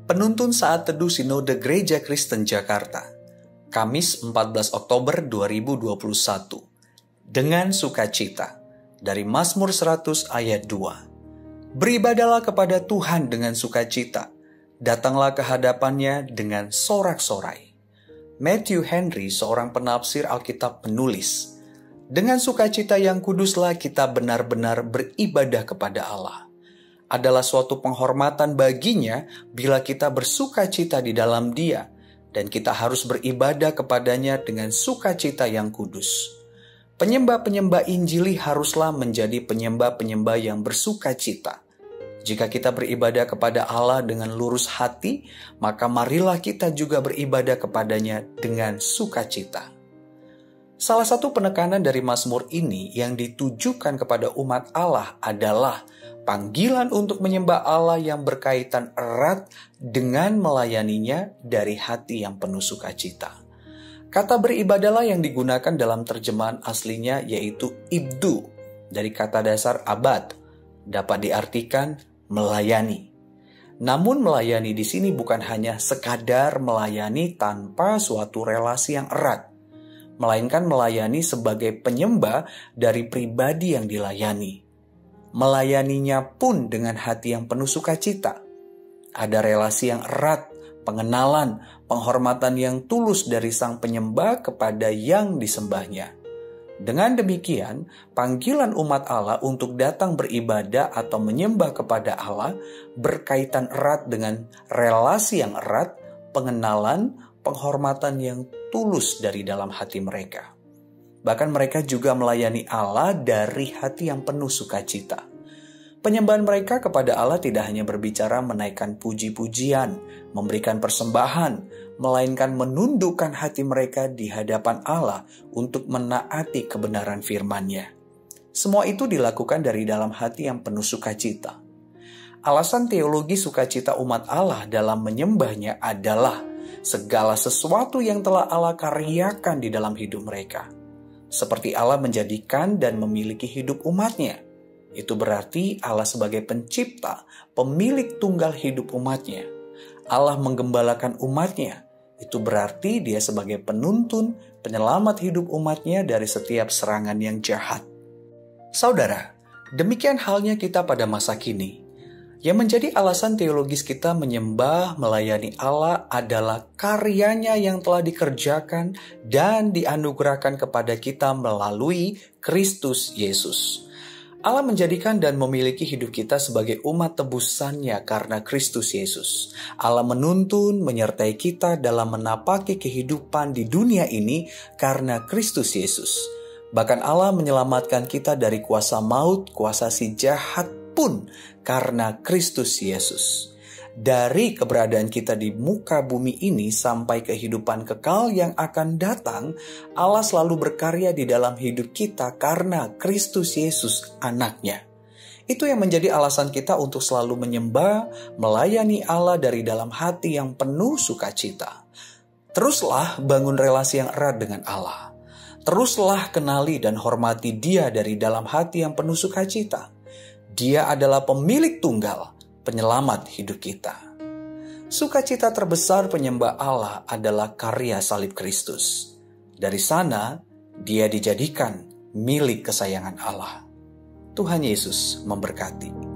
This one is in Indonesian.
Penuntun Saat Teduh Sinode Gereja Kristen Jakarta, Kamis 14 Oktober 2021. Dengan sukacita, dari Mazmur 100 ayat 2. Beribadalah kepada Tuhan dengan sukacita, datanglah ke hadapannya dengan sorak-sorai. Matthew Henry, seorang penafsir Alkitab, menulis, dengan sukacita yang kuduslah kita benar-benar beribadah kepada Allah. Adalah suatu penghormatan baginya bila kita bersukacita di dalam Dia, dan kita harus beribadah kepadanya dengan sukacita yang kudus. Penyembah-penyembah Injili haruslah menjadi penyembah-penyembah yang bersukacita. Jika kita beribadah kepada Allah dengan lurus hati, maka marilah kita juga beribadah kepadanya dengan sukacita. Salah satu penekanan dari Mazmur ini yang ditujukan kepada umat Allah adalah panggilan untuk menyembah Allah yang berkaitan erat dengan melayaninya dari hati yang penuh sukacita. Kata beribadalah yang digunakan dalam terjemahan aslinya yaitu ibdu, dari kata dasar abad, dapat diartikan melayani. Namun melayani di sini bukan hanya sekadar melayani tanpa suatu relasi yang erat, melainkan melayani sebagai penyembah dari pribadi yang dilayani. Melayaninya pun dengan hati yang penuh sukacita. Ada relasi yang erat, pengenalan, penghormatan yang tulus dari sang penyembah kepada yang disembahnya. Dengan demikian, panggilan umat Allah untuk datang beribadah atau menyembah kepada Allah berkaitan erat dengan relasi yang erat, pengenalan, penghormatan yang tulus dari dalam hati mereka. Bahkan mereka juga melayani Allah dari hati yang penuh sukacita. Penyembahan mereka kepada Allah tidak hanya berbicara menaikkan puji-pujian, memberikan persembahan, melainkan menundukkan hati mereka di hadapan Allah untuk menaati kebenaran firman-Nya. Semua itu dilakukan dari dalam hati yang penuh sukacita. Alasan teologi sukacita umat Allah dalam menyembahnya adalah segala sesuatu yang telah Allah karyakan di dalam hidup mereka. Seperti Allah menjadikan dan memiliki hidup umatnya. Itu berarti Allah sebagai pencipta, pemilik tunggal hidup umatnya. Allah menggembalakan umatnya. Itu berarti Dia sebagai penuntun, penyelamat hidup umatnya dari setiap serangan yang jahat. Saudara, demikian halnya kita pada masa kini. Yang menjadi alasan teologis kita menyembah, melayani Allah adalah karyanya yang telah dikerjakan dan dianugerahkan kepada kita melalui Kristus Yesus. Allah menjadikan dan memiliki hidup kita sebagai umat tebusannya karena Kristus Yesus. Allah menuntun, menyertai kita dalam menapaki kehidupan di dunia ini karena Kristus Yesus. Bahkan Allah menyelamatkan kita dari kuasa maut, kuasa si jahat pun karena Kristus Yesus. Dari keberadaan kita di muka bumi ini sampai kehidupan kekal yang akan datang, Allah selalu berkarya di dalam hidup kita karena Kristus Yesus anaknya. Itu yang menjadi alasan kita untuk selalu menyembah, melayani Allah dari dalam hati yang penuh sukacita. Teruslah bangun relasi yang erat dengan Allah. Teruslah kenali dan hormati Dia dari dalam hati yang penuh sukacita. Dia adalah pemilik tunggal, penyelamat hidup kita. Sukacita terbesar penyembah Allah adalah karya salib Kristus. Dari sana, Dia dijadikan milik kesayangan Allah. Tuhan Yesus memberkati.